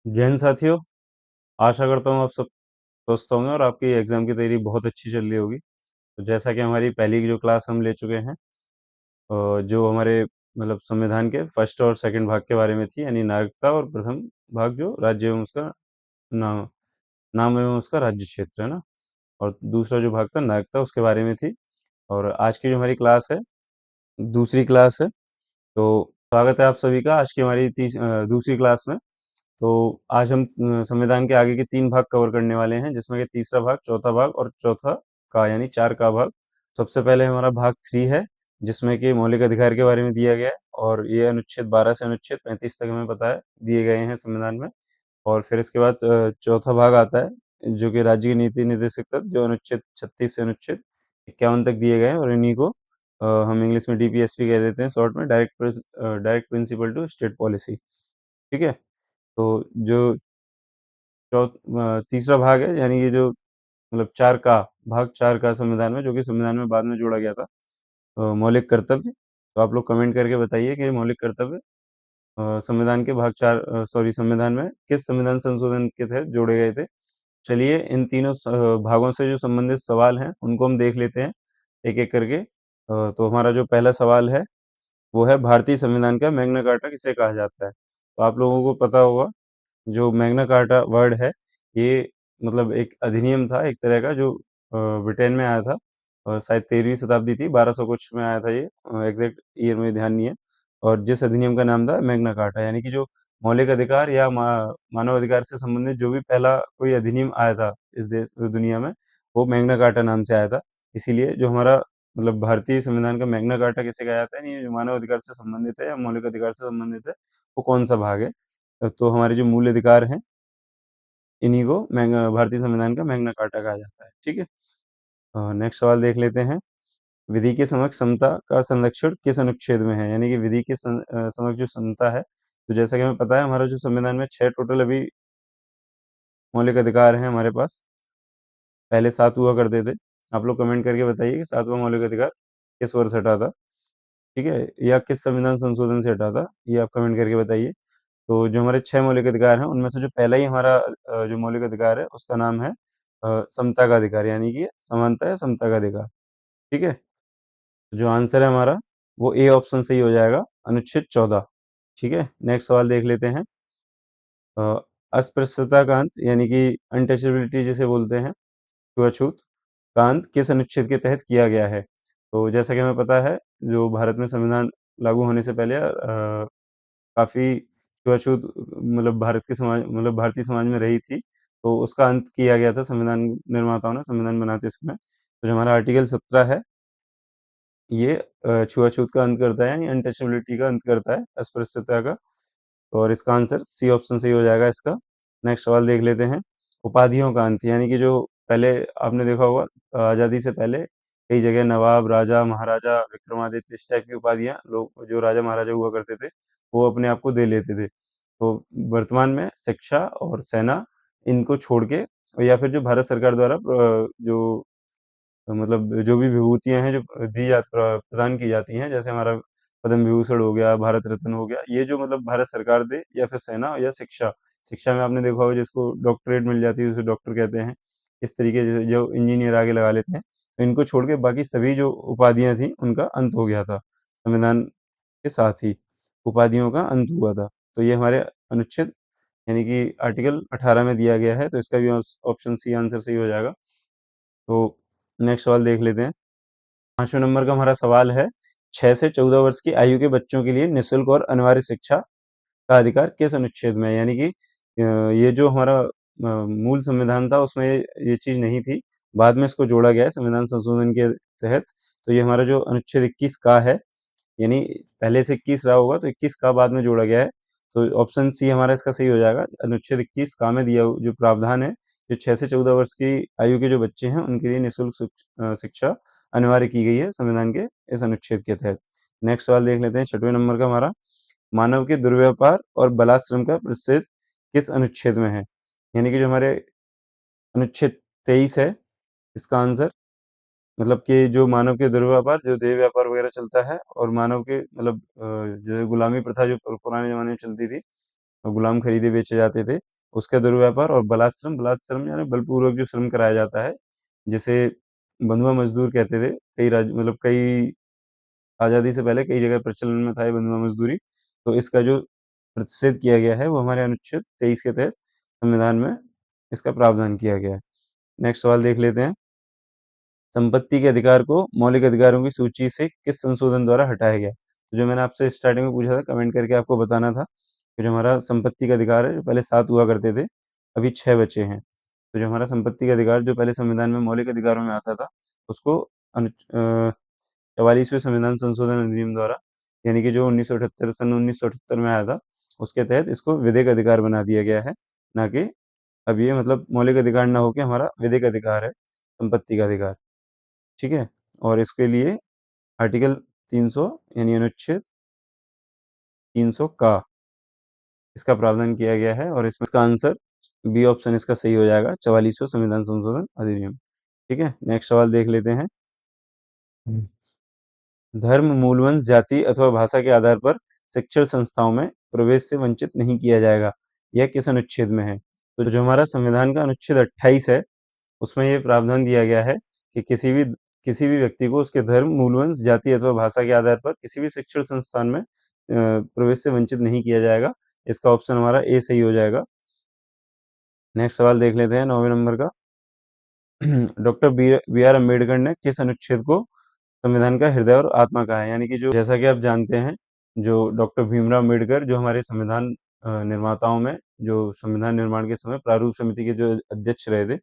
जय हिंद साथियों। आशा करता हूँ आप सब स्वस्थ होंगे और आपकी एग्ज़ाम की तैयारी बहुत अच्छी चल रही होगी। तो जैसा कि हमारी पहली की जो क्लास हम ले चुके हैं, जो हमारे मतलब संविधान के फर्स्ट और सेकंड भाग के बारे में थी, यानी नागरिकता, और प्रथम भाग जो राज्य एवं उसका नाम नाम एवं उसका राज्य क्षेत्र है ना, और दूसरा जो भाग था नागरिकता, उसके बारे में थी। और आज की जो हमारी क्लास है, दूसरी क्लास है। तो स्वागत है आप सभी का आज की हमारी दूसरी क्लास में। तो आज हम संविधान के आगे के 3 भाग कवर करने वाले हैं, जिसमें कि तीसरा भाग, चौथा भाग और चौथा का यानी 4 का भाग। सबसे पहले हमारा भाग 3 है, जिसमें कि मौलिक अधिकार के बारे में दिया गया है, और ये अनुच्छेद 12 से अनुच्छेद 35 तक हमें पता है दिए गए हैं संविधान में। और फिर इसके बाद चौथा भाग आता है, जो कि राज्य की नीति निर्देशक तत्व, जो अनुच्छेद 36 से अनुच्छेद 51 तक दिए गए हैं, और इन्हीं को हम इंग्लिश में डीपीएसपी कह देते हैं शॉर्ट में, direct principle to state policy. ठीक है। तो जो तीसरा भाग है, यानी ये जो मतलब 4 का भाग 4 का संविधान में, जो कि संविधान में बाद में जोड़ा गया था, मौलिक कर्तव्य। तो आप लोग कमेंट करके बताइए कि मौलिक कर्तव्य संविधान के भाग 4 संविधान में किस संविधान संशोधन के तहत जोड़े गए थे। चलिए इन तीनों भागों से जो संबंधित सवाल हैं उनको हम देख लेते हैं एक एक करके। तो हमारा जो पहला सवाल है वो है, भारतीय संविधान का मैग्ना कार्टा किसे कहा जाता है। तो आप लोगों को पता होगा, जो मैग्ना कार्टा वर्ड है, ये मतलब एक अधिनियम था एक तरह का, जो ब्रिटेन में आया था। शायद 13वीं शताब्दी थी, 1200 कुछ में आया था ये। एग्जैक्ट ईयर में ध्यान नहीं है। और जिस अधिनियम का नाम था मैग्ना कार्टा, यानी कि जो मौलिक अधिकार या मानव अधिकार से संबंधित जो भी पहला कोई अधिनियम आया था इस देश दुनिया में, वो मैग्ना कार्टा नाम से आया था। इसीलिए जो हमारा मतलब भारतीय संविधान का मैग्ना कार्टा किसे कहा जाता है, यानी जो मानव अधिकार से संबंधित है या मौलिक अधिकार से संबंधित है, वो कौन सा भाग है। तो हमारे जो मूल अधिकार हैं, इन्हीं को भारतीय संविधान का मैग्ना कार्टा कहा जाता है। ठीक है। नेक्स्ट सवाल देख लेते हैं। विधि के समक्ष समता का संरक्षण किस अनुच्छेद में है, यानी कि विधि के समक्ष जो समता है। तो जैसा कि हमें पता है, हमारा जो संविधान में 6 टोटल अभी मौलिक अधिकार हैं हमारे पास। पहले 7 हुआ करते थे। आप लोग कमेंट करके बताइए कि 7वां मौलिक अधिकार किस वर्ष हटा था। ठीक है, या किस संविधान संशोधन से हटा था, ये आप कमेंट करके बताइए। तो जो हमारे 6 मौलिक अधिकार हैं, उनमें से जो पहला ही हमारा जो मौलिक अधिकार है, उसका नाम है समता का अधिकार, यानी कि समानता या समता का अधिकार। ठीक है। जो आंसर है हमारा, वो ए ऑप्शन सही हो जाएगा, अनुच्छेद 14। ठीक है। नेक्स्ट सवाल देख लेते हैं। अ, अस्पृश्यता का अंत, यानी कि अनटचेबिलिटी जिसे बोलते हैं, छुआछूत का अंत किस अनुच्छेद के तहत किया गया है। तो जैसा कि हमें पता है, जो भारत में संविधान लागू होने से पहले काफ़ी छुआछूत मतलब भारत के समाज मतलब भारतीय समाज में रही थी। तो उसका अंत किया गया था संविधान निर्माताओं ने संविधान बनाते समय। तो जो हमारा आर्टिकल 17 है, ये छुआछूत का अंत करता है, यानी अनटचेबिलिटी का अंत करता है, अस्पृश्यता का। और इसका आंसर सी ऑप्शन सही हो जाएगा इसका। नेक्स्ट सवाल देख लेते हैं। उपाधियों का अंत, यानी कि जो पहले आपने देखा होगा, आज़ादी से पहले कई जगह नवाब, राजा, महाराजा, विक्रमादित्य, इस टाइप की उपाधियाँ लोग, जो राजा महाराजा हुआ करते थे, वो अपने आप को दे लेते थे। तो वर्तमान में शिक्षा और सेना, इनको छोड़ के, या फिर जो भारत सरकार द्वारा जो मतलब जो भी विभूतियाँ हैं, जो प्रदान की जाती हैं, जैसे हमारा पद्म विभूषण हो गया, भारत रत्न हो गया, ये जो मतलब भारत सरकार दे, या फिर सेना या शिक्षा। शिक्षा में आपने देखा होगा, जिसको डॉक्टरेट मिल जाती है उसे डॉक्टर कहते हैं। इस तरीके से जो इंजीनियर आगे लगा लेते हैं। तो इनको छोड़ के बाकी सभी जो उपाधियाँ थी, उनका अंत हो गया था। संविधान के साथ ही उपाधियों का अंत हुआ था। तो ये हमारे अनुच्छेद, यानी कि आर्टिकल 18 में दिया गया है। तो इसका भी ऑप्शन सी आंसर सही हो जाएगा। तो नेक्स्ट सवाल देख लेते हैं। 5वें नंबर का हमारा सवाल है, 6 से 14 वर्ष की आयु के बच्चों के लिए निःशुल्क और अनिवार्य शिक्षा का अधिकार किस अनुच्छेद में है? यानी कि ये जो हमारा मूल संविधान था, उसमें ये चीज़ नहीं थी। बाद में इसको जोड़ा गया है संविधान संशोधन के तहत। तो ये हमारा जो अनुच्छेद 21 का है, यानी पहले से 21 रहा होगा, तो 21 का बाद में जोड़ा गया है। तो ऑप्शन सी हमारा इसका सही हो जाएगा। अनुच्छेद 21 का में दिया जो प्रावधान है, जो 6 से 14 वर्ष की आयु के जो बच्चे हैं, उनके लिए निःशुल्क शिक्षा अनिवार्य की गई है संविधान के इस अनुच्छेद के तहत। नेक्स्ट सवाल देख लेते हैं, 6वें नंबर का हमारा। मानव के दुर्व्यापार और बलात्श्रम का प्रतिषेध किस अनुच्छेद में है? यानी कि जो हमारे अनुच्छेद 23 है इसका आंसर। मतलब कि जो मानव के दुर्व्यापार, जो देह व्यापार वगैरह चलता है, और मानव के मतलब जो गुलामी प्रथा जो पुराने ज़माने में चलती थी, गुलाम खरीदे बेचे जाते थे, उसका दुर्व्यापार, और बलात्श्रम, बलात्श्रम यानी बलपूर्वक जो श्रम कराया जाता है, जिसे बंधुआ मजदूर कहते थे। कई राज्य मतलब कई आज़ादी से पहले कई जगह प्रचलन में था ये बंधुआ मजदूरी। तो इसका जो प्रतिषेध किया गया है वो हमारे अनुच्छेद 23 के तहत संविधान में इसका प्रावधान किया गया है। नेक्स्ट सवाल देख लेते हैं। संपत्ति के अधिकार को मौलिक अधिकारों की सूची से किस संशोधन द्वारा हटाया गया? तो जो मैंने आपसे स्टार्टिंग में पूछा था, कमेंट करके आपको बताना था कि जो हमारा संपत्ति का अधिकार है, जो पहले 7 हुआ करते थे, अभी 6 बचे हैं। तो जो हमारा संपत्ति का अधिकार जो पहले संविधान में मौलिक अधिकारों में आता था, उसको 44वें संविधान संशोधन अधिनियम द्वारा, यानी कि जो 1978 सन 1978 में आया था, उसके तहत इसको विधिक अधिकार बना दिया गया है, ना कि अब ये मतलब मौलिक अधिकार ना होके हमारा विधिक अधिकार है, संपत्ति का अधिकार। ठीक है? और इसके लिए आर्टिकल 300 यानी अनुच्छेद 300 का इसका प्रावधान किया गया है, और इसमें इसका आंसर बी ऑप्शन इसका सही हो जाएगा, 44वां संविधान संशोधन अधिनियम। ठीक है? नेक्स्ट सवाल देख लेते हैं। धर्म, मूलवंश, जाति अथवा भाषा के आधार पर शिक्षण संस्थाओं में प्रवेश से वंचित नहीं किया जाएगा। यह किस अनुच्छेद में है? तो जो हमारा संविधान का अनुच्छेद 28 है, उसमें ये प्रावधान दिया गया है कि किसी भी व्यक्ति को उसके धर्म, मूलवंश, जाति अथवा भाषा के आधार पर किसी भी शिक्षण संस्थान में प्रवेश से वंचित नहीं किया जाएगा। इसका ऑप्शन हमारा ए सही हो जाएगा। नेक्स्ट सवाल देख लेते हैं 9वें नंबर का। डॉक्टर बी आर अम्बेडकर ने किस अनुच्छेद को संविधान का हृदय और आत्मा कहा है? यानी कि जो, जैसा कि आप जानते हैं, जो डॉक्टर भीमराव अम्बेडकर जो हमारे संविधान निर्माताओं में, जो संविधान निर्माण के समय प्रारूप समिति के जो अध्यक्ष रहे थे,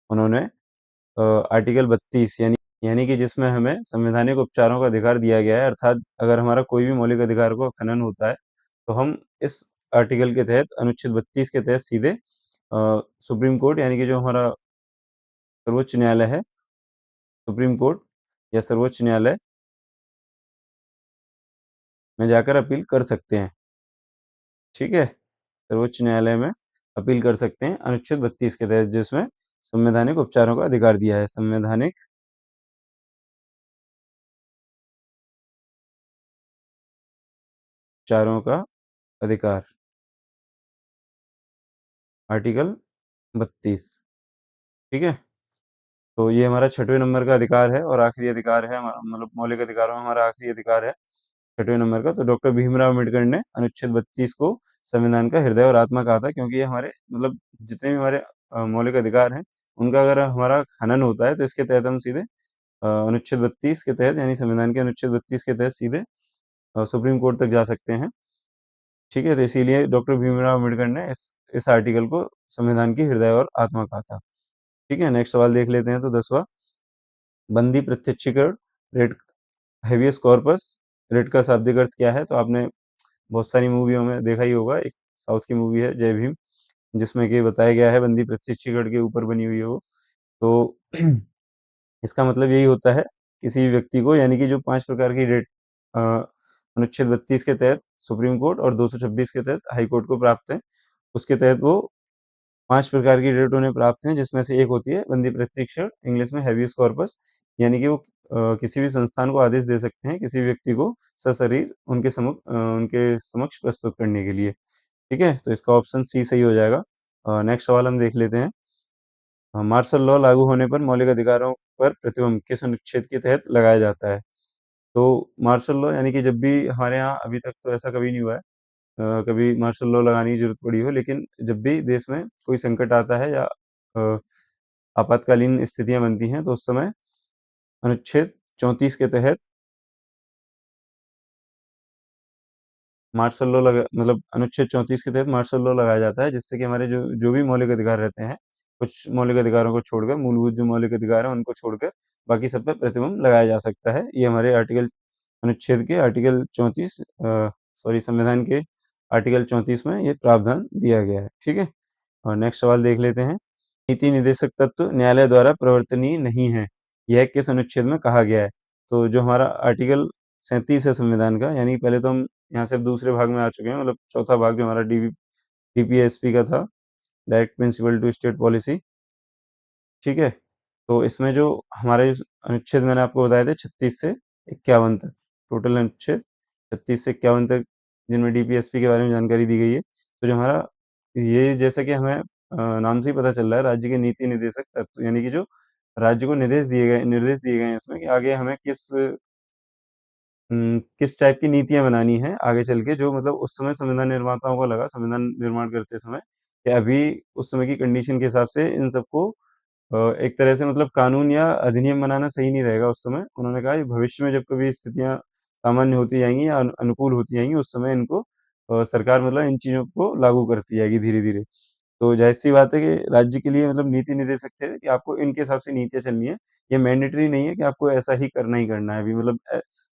उन्होंने आर्टिकल 32 यानी कि जिसमें हमें संवैधानिक उपचारों का अधिकार दिया गया है, अर्थात अगर हमारा कोई भी मौलिक अधिकार को खनन होता है, तो हम इस आर्टिकल के तहत, अनुच्छेद 32 के तहत सीधे सुप्रीम कोर्ट, यानी कि जो हमारा सर्वोच्च न्यायालय है, सुप्रीम कोर्ट या सर्वोच्च न्यायालय में जाकर अपील कर सकते हैं। ठीक है? सर्वोच्च न्यायालय में अपील कर सकते हैं अनुच्छेद 32 के तहत, जिसमें संवैधानिक उपचारों का अधिकार दिया है। संवैधानिक उपचारों का अधिकार, आर्टिकल 32। ठीक है? तो ये हमारा 6वें नंबर का अधिकार है और आखिरी अधिकार है हमारा, मतलब मौलिक अधिकारों में हमारा आखिरी अधिकार है 6वें नंबर का। तो डॉक्टर भीमराव अम्बेडकर ने अनुच्छेद 32 को संविधान का हृदय और आत्मा कहा था, क्योंकि ये हमारे मतलब जितने भी हमारे मौलिक अधिकार हैं, उनका अगर हमारा हनन होता है, तो इसके तहत हम सीधे अनुच्छेद 32 के तहत, यानी संविधान के अनुच्छेद 32 के तहत सीधे सुप्रीम कोर्ट तक जा सकते हैं। ठीक है? तो इसीलिए डॉक्टर भीमराव अम्बेडकर ने इस आर्टिकल को संविधान की हृदय और आत्मा कहा था। ठीक है? नेक्स्ट सवाल देख लेते हैं। तो 10वां, बंदी प्रत्यक्षीकरण, रेट हेवियस कॉर्पस, रेट का शाब्दिक अर्थ क्या है? तो आपने बहुत सारी मूवियों में देखा ही होगा। एक साउथ की मूवी है जय भीम, जिसमें कि बताया गया है, बंदी प्रत्यक्षीकरण के ऊपर बनी हुई है वो। तो इसका मतलब यही होता है, किसी भी व्यक्ति को, यानी कि जो 5 प्रकार की रेट अनुच्छेद 32 के तहत सुप्रीम कोर्ट और 226 के तहत हाई कोर्ट को प्राप्त है, उसके तहत वो 5 प्रकार की रेट उन्हें प्राप्त हैं, जिसमें से एक होती है बंदी प्रत्यक्षीकरण, इंग्लिश में हेवियस कॉर्पस। यानी कि वो किसी भी संस्थान को आदेश दे सकते हैं किसी भी व्यक्ति को सशरीर उनके समक्ष प्रस्तुत करने के लिए। ठीक है? तो इसका ऑप्शन सी सही हो जाएगा। नेक्स्ट सवाल हम देख लेते हैं। मार्शल लॉ लागू होने पर मौलिक अधिकारों पर प्रतिबंध किस अनुच्छेद के तहत लगाया जाता है? तो मार्शल लॉ, यानी कि जब भी हमारे यहाँ, अभी तक तो ऐसा कभी नहीं हुआ है कभी मार्शल लॉ लगाने की ज़रूरत पड़ी हो, लेकिन जब भी देश में कोई संकट आता है या अ, आपातकालीन स्थितियाँ बनती हैं, तो उस समय अनुच्छेद 34 के तहत मार्शल लॉ लगा मतलब अनुच्छेद 34 के तहत मार्शल लॉ लगाया जाता है, जिससे कि हमारे जो जो भी मौलिक अधिकार रहते हैं, कुछ मौलिक अधिकारों को छोड़कर, मूलभूत जो मौलिक अधिकार हैं उनको छोड़कर, बाकी सब पे प्रतिबंध लगाया जा सकता है। ये हमारे अनुच्छेद के आर्टिकल 34 सॉरी संविधान के आर्टिकल 34 में ये प्रावधान दिया गया है। ठीक है? और नेक्स्ट सवाल देख लेते हैं। नीति निर्देशक तत्व न्यायालय द्वारा प्रवर्तनीय नहीं है, यह किस अनुच्छेद में कहा गया है? तो जो हमारा आर्टिकल 37 है संविधान का, यानी पहले तो हम यहाँ से अब दूसरे भाग में आ चुके हैं, मतलब चौथा भाग जो हमारा डीपीएसपी का था, direct principle to state policy. ठीक है? तो इसमें जो हमारे अनुच्छेद मैंने आपको बताए थे 36 से 51 तक, टोटल अनुच्छेद 36 से 51 तक, जिनमें डीपीएसपी के बारे में जानकारी दी गई है। तो जो हमारा ये जैसा कि हमें नाम से ही पता चल रहा है, राज्य के नीति निर्देशक तत्व, यानी कि जो राज्य को निर्देश दिए गए हैं इसमें कि आगे हमें किस टाइप की नीतियाँ बनानी हैं आगे चल के, जो मतलब उस समय संविधान निर्माताओं को लगा संविधान निर्माण करते समय कि अभी उस समय की कंडीशन के हिसाब से इन सबको एक तरह से मतलब कानून या अधिनियम बनाना सही नहीं रहेगा उस समय। उन्होंने कहा कि भविष्य में जब कभी स्थितियाँ सामान्य होती जाएँगी या अनुकूल होती जाएँगी, उस समय इनको सरकार मतलब इन चीज़ों को लागू करती जाएगी धीरे-धीरे। तो ज़ाहिर-सी बात है कि राज्य के लिए मतलब नीति निर्देशक थे कि आपको इनके हिसाब से नीतियाँ चलनी है। ये मैंडेटरी नहीं है कि आपको ऐसा ही करना है अभी, मतलब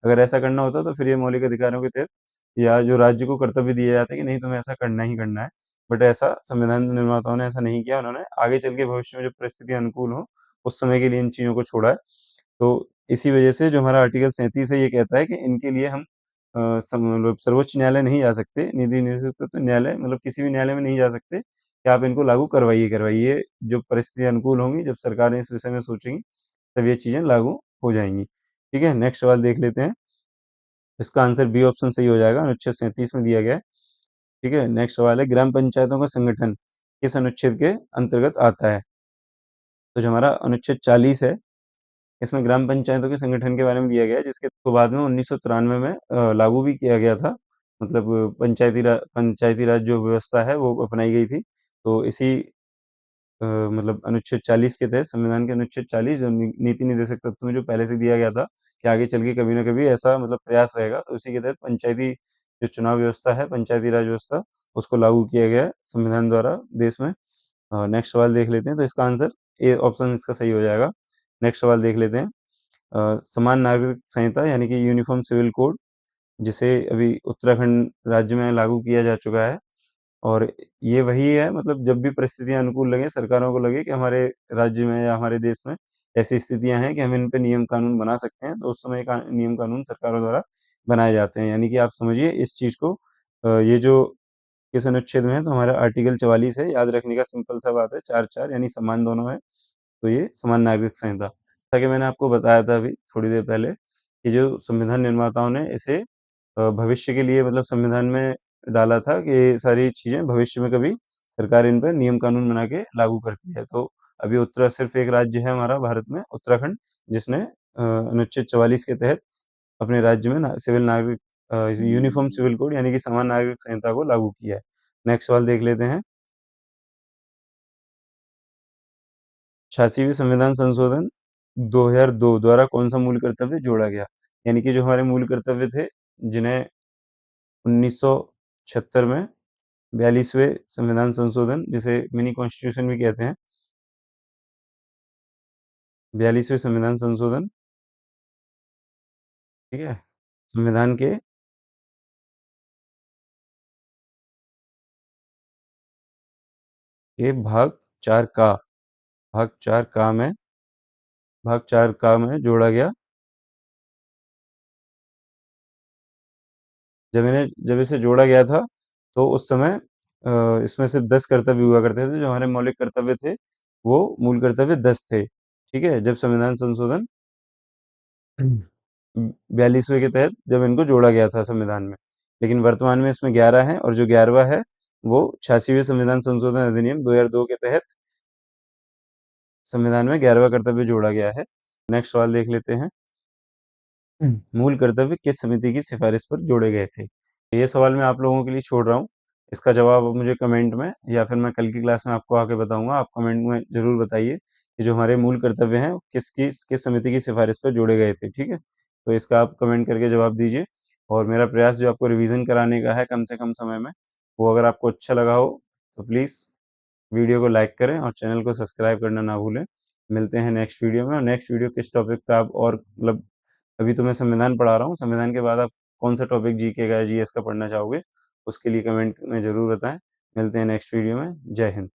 अगर ऐसा करना होता तो फिर ये मौलिक अधिकारों के तहत या जो राज्य को कर्तव्य दिए जाते कि नहीं तुम्हें ऐसा करना ही करना है। बट ऐसा संविधान निर्माताओं ने ऐसा नहीं किया, उन्होंने आगे चल के भविष्य में जब परिस्थिति अनुकूल हो, उस समय के लिए इन चीज़ों को छोड़ा है। तो इसी वजह से जो हमारा आर्टिकल 37 है ये कहता है कि इनके लिए हम मतलब सर्वोच्च न्यायालय नहीं जा सकते, नीति निर्देशक तो न्यायालय मतलब किसी भी न्यायालय में नहीं जा सकते कि आप इनको लागू करवाइए। जब परिस्थिति अनुकूल होंगी, जब सरकारें इस विषय में सोचेंगी, तब ये चीज़ें लागू हो जाएँगी। ठीक है, नेक्स्ट सवाल देख लेते हैं। इसका आंसर बी ऑप्शन सही हो जाएगा, अनुच्छेद 37 में दिया गया है। ठीक है, नेक्स्ट सवाल है ग्राम पंचायतों का संगठन किस अनुच्छेद के अंतर्गत आता है? तो जो हमारा अनुच्छेद 40 है, इसमें ग्राम पंचायतों के संगठन के बारे में दिया गया है, जिसके तो बाद में 1993 में लागू भी किया गया था। मतलब पंचायती राज जो व्यवस्था है वो अपनाई गई थी। तो इसी मतलब अनुच्छेद 40 के तहत, संविधान के अनुच्छेद 40 जो नीति निर्देशक तत्व में जो पहले से दिया गया था कि आगे चल के कभी ना कभी ऐसा मतलब प्रयास रहेगा, तो इसी के तहत पंचायती जो चुनाव व्यवस्था है, पंचायती राज व्यवस्था, उसको लागू किया गया है संविधान द्वारा देश में। नेक्स्ट सवाल देख लेते हैं, तो इसका आंसर ए ऑप्शन इसका सही हो जाएगा। नेक्स्ट सवाल देख लेते हैं। समान नागरिक संहिता यानी कि यूनिफॉर्म सिविल कोड, जिसे अभी उत्तराखंड राज्य में लागू किया जा चुका है। और ये वही है, मतलब जब भी परिस्थितियाँ अनुकूल लगे, सरकारों को लगे कि हमारे राज्य में या हमारे देश में ऐसी स्थितियाँ हैं कि हम इन पे नियम कानून बना सकते हैं, तो उस समय नियम कानून सरकारों द्वारा बनाए जाते हैं। यानी कि आप समझिए इस चीज़ को, ये जो किस अनुच्छेद में है, तो हमारा आर्टिकल 44 है, याद रखने का सिंपल सा बात है, 4-4 यानी समान दोनों है। तो ये समान नागरिक संहिता, जैसा कि मैंने आपको बताया था अभी थोड़ी देर पहले कि जो संविधान निर्माताओं ने इसे भविष्य के लिए मतलब संविधान में डाला था कि ये सारी चीज़ें भविष्य में कभी सरकार इन पर नियम कानून बना के लागू करती है। तो अभी उत्तरा सिर्फ एक राज्य है हमारा भारत में, उत्तराखंड, जिसने अनुच्छेद 44 के तहत अपने राज्य में यूनिफॉर्म सिविल कोड यानी कि समान नागरिक संहिता को लागू किया है। नेक्स्ट सवाल देख लेते हैं। 86वें संविधान संशोधन 2002 द्वारा कौन-सा मूल कर्तव्य जोड़ा गया? यानी कि जो हमारे मूल कर्तव्य थे, जिन्हें 1976 में 42वें संविधान संशोधन, जिसे मिनी कॉन्स्टिट्यूशन भी कहते हैं, 42वें संविधान संशोधन, ठीक है? संविधान के भाग 4 का में जोड़ा गया। जब इसे जोड़ा गया था, तो उस समय इसमें सिर्फ 10 कर्तव्य हुआ करते थे, जो हमारे मौलिक कर्तव्य थे, वो मूल कर्तव्य 10 थे, ठीक है? जब संविधान संशोधन 42वें के तहत जब इनको जोड़ा गया था संविधान में। लेकिन वर्तमान में इसमें 11 हैं, और जो 11वां है, वो 86वें संविधान संशोधन अधिनियम 2002 के तहत संविधान में 11वां कर्तव्य जोड़ा गया है। नेक्स्ट सवाल देख लेते हैं। मूल कर्तव्य किस समिति की सिफारिश पर जोड़े गए थे? ये सवाल मैं आप लोगों के लिए छोड़ रहा हूँ। इसका जवाब आप मुझे कमेंट में या फिर मैं कल की क्लास में आपको आके बताऊँगा। आप कमेंट में ज़रूर बताइए कि जो हमारे मूल कर्तव्य हैं, किस समिति की सिफारिश पर जोड़े गए थे, ठीक है? तो इसका आप कमेंट करके जवाब दीजिए, और मेरा प्रयास जो आपको रिवीज़न कराने का है कम से कम समय में, वो अगर आपको अच्छा लगा हो, तो प्लीज़ वीडियो को लाइक करें और चैनल को सब्सक्राइब करना ना भूलें। मिलते हैं नेक्स्ट वीडियो में, और नेक्स्ट वीडियो किस टॉपिक पे आप और मतलब अभी तो मैं संविधान पढ़ा रहा हूँ, संविधान के बाद आप कौन-सा टॉपिक जीके का या जीएस का पढ़ना चाहोगे, उसके लिए कमेंट में ज़रूर बताएँ। मिलते हैं नेक्स्ट वीडियो में। जय हिंद।